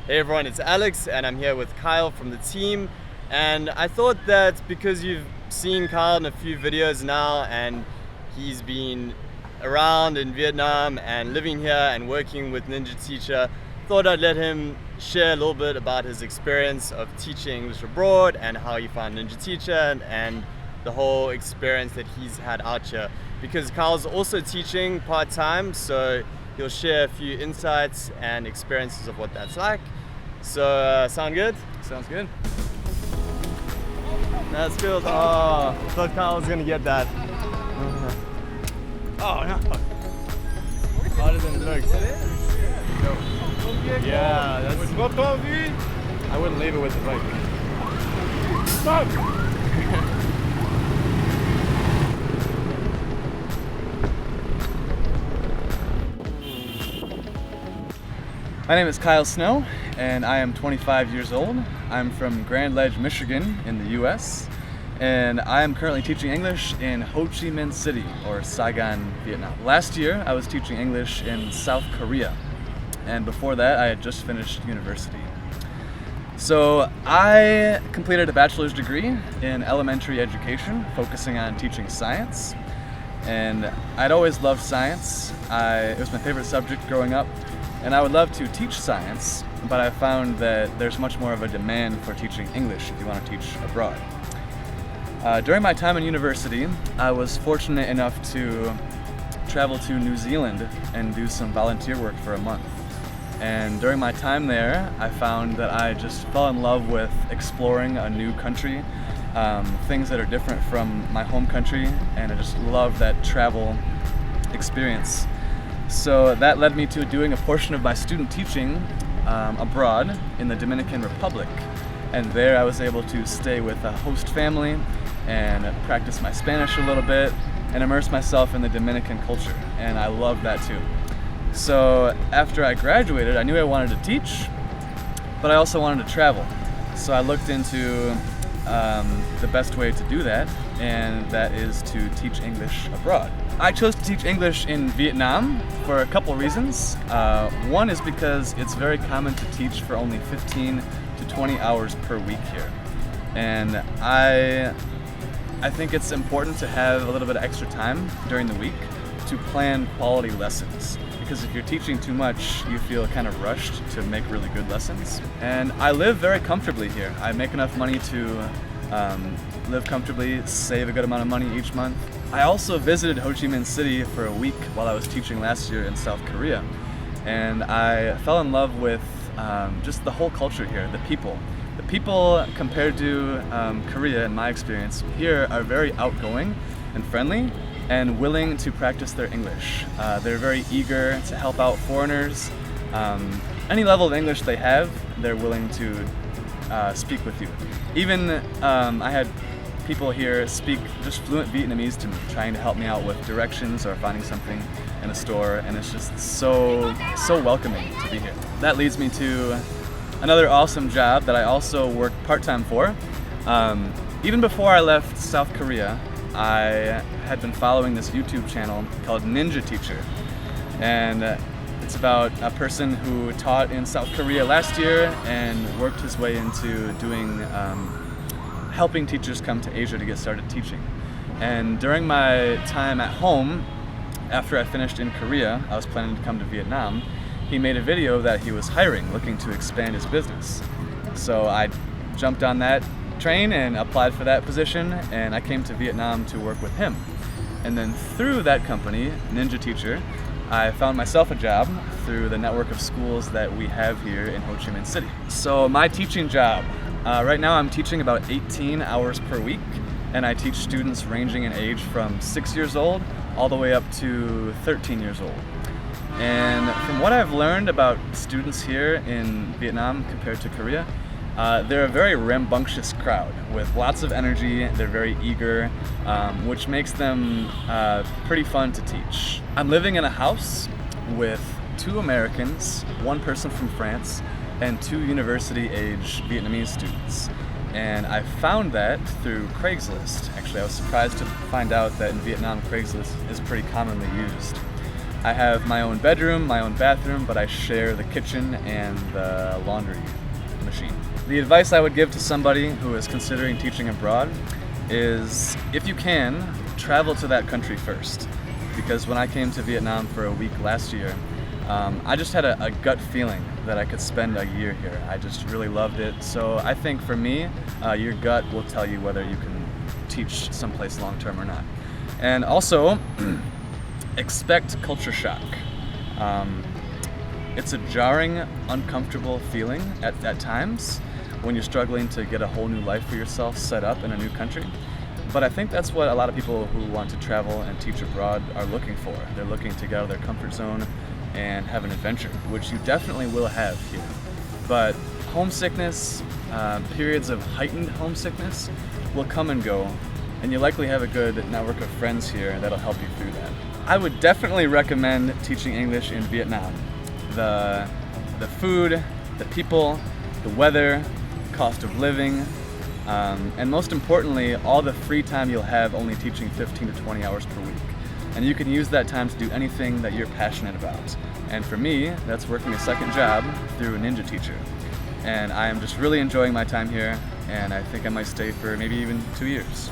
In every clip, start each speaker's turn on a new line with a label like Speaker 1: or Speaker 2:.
Speaker 1: Hey everyone, it's Alex and I'm here with Kyle from the team, and I thought that because you've seen Kyle in a few videos now and he's been around in Vietnam and living here and working with Ninja Teacher, thought I'd let him share a little bit about his experience of teaching English abroad and how he found Ninja Teacher and the whole experience that he's had out here, because Kyle's also teaching part-time, so he'll share a few insights and experiences of what that's like. So, sound good?
Speaker 2: Sounds good.
Speaker 1: That's good. Oh, I thought Kyle was gonna get that.
Speaker 2: Oh no.
Speaker 1: Harder than it looks.
Speaker 2: Yeah,
Speaker 1: Yeah, that's.
Speaker 2: I wouldn't leave it with the bike. Stop! My name is Kyle Snow, and I am 25 years old. I'm from Grand Ledge, Michigan in the US, and I am currently teaching English in Ho Chi Minh City, or Saigon, Vietnam. Last year, I was teaching English in South Korea, and before that, I had just finished university. So I completed a bachelor's degree in elementary education, focusing on teaching science, and I'd always loved science. It was my favorite subject growing up. And I would love to teach science, but I found that there's much more of a demand for teaching English if you want to teach abroad. During my time in university, I was fortunate enough to travel to New Zealand and do some volunteer work for a month. And during my time there, I found that I just fell in love with exploring a new country, things that are different from my home country, and I just love that travel experience. So that led me to doing a portion of my student teaching abroad in the Dominican Republic. And there I was able to stay with a host family and practice my Spanish a little bit and immerse myself in the Dominican culture. And I loved that too. So after I graduated, I knew I wanted to teach, but I also wanted to travel. So I looked into the best way to do that, and that is to teach English abroad. I chose to teach English in Vietnam for a couple reasons. One is because it's very common to teach for only 15 to 20 hours per week here. And I think it's important to have a little bit of extra time during the week to plan quality lessons. Because if you're teaching too much, you feel kind of rushed to make really good lessons. And I live very comfortably here. I make enough money to live comfortably, save a good amount of money each month. I also visited Ho Chi Minh City for a week while I was teaching last year in South Korea. And I fell in love with just the whole culture here, the people. The people, compared to Korea, in my experience, here are very outgoing and friendly and willing to practice their English. They're very eager to help out foreigners. Any level of English they have, they're willing to speak with you. Even I had people here speak just fluent Vietnamese to me, trying to help me out with directions or finding something in a store, and it's just so welcoming to be here. That leads me to another awesome job that I also worked part-time for. Even before I left South Korea, I had been following this YouTube channel called Ninja Teacher, and it's about a person who taught in South Korea last year and worked his way into doing helping teachers come to Asia to get started teaching. And during my time at home, after I finished in Korea, I was planning to come to Vietnam. He made a video that he was hiring, looking to expand his business. So I jumped on that train and applied for that position, and I came to Vietnam to work with him. And then through that company, Ninja Teacher, I found myself a job through the network of schools that we have here in Ho Chi Minh City. So my teaching job, right now I'm teaching about 18 hours per week, and I teach students ranging in age from 6 years old all the way up to 13 years old. And from what I've learned about students here in Vietnam compared to Korea, they're a very rambunctious crowd with lots of energy. They're very eager, which makes them pretty fun to teach. I'm living in a house with 2 Americans, 1 person from France, and 2 university-age Vietnamese students. And I found that through Craigslist. Actually, I was surprised to find out that in Vietnam, Craigslist is pretty commonly used. I have my own bedroom, my own bathroom, but I share the kitchen and the laundry machine. The advice I would give to somebody who is considering teaching abroad is, if you can, travel to that country first. Because when I came to Vietnam for a week last year, I just had a gut feeling that I could spend a year here. I just really loved it. So I think for me, your gut will tell you whether you can teach someplace long term or not. And also, expect culture shock. It's a jarring, uncomfortable feeling at times when you're struggling to get a whole new life for yourself set up in a new country. But I think that's what a lot of people who want to travel and teach abroad are looking for. They're looking to get out of their comfort zone and have an adventure, which you definitely will have here. But homesickness, periods of heightened homesickness will come and go, and you likely have a good network of friends here that'll help you through that. I would definitely recommend teaching English in Vietnam. The food, the people, the weather, cost of living, and most importantly, all the free time you'll have only teaching 15 to 20 hours per week. And you can use that time to do anything that you're passionate about. And for me, that's working a second job through a ninja teacher. And I am just really enjoying my time here, and I think I might stay for maybe even 2 years.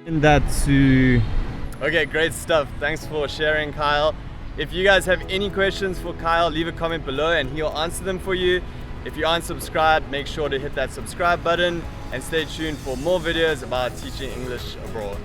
Speaker 1: And that too. Okay, great stuff. Thanks for sharing, Kyle. If you guys have any questions for Kyle, leave a comment below and he'll answer them for you. If you aren't subscribed, make sure to hit that subscribe button and stay tuned for more videos about teaching English abroad.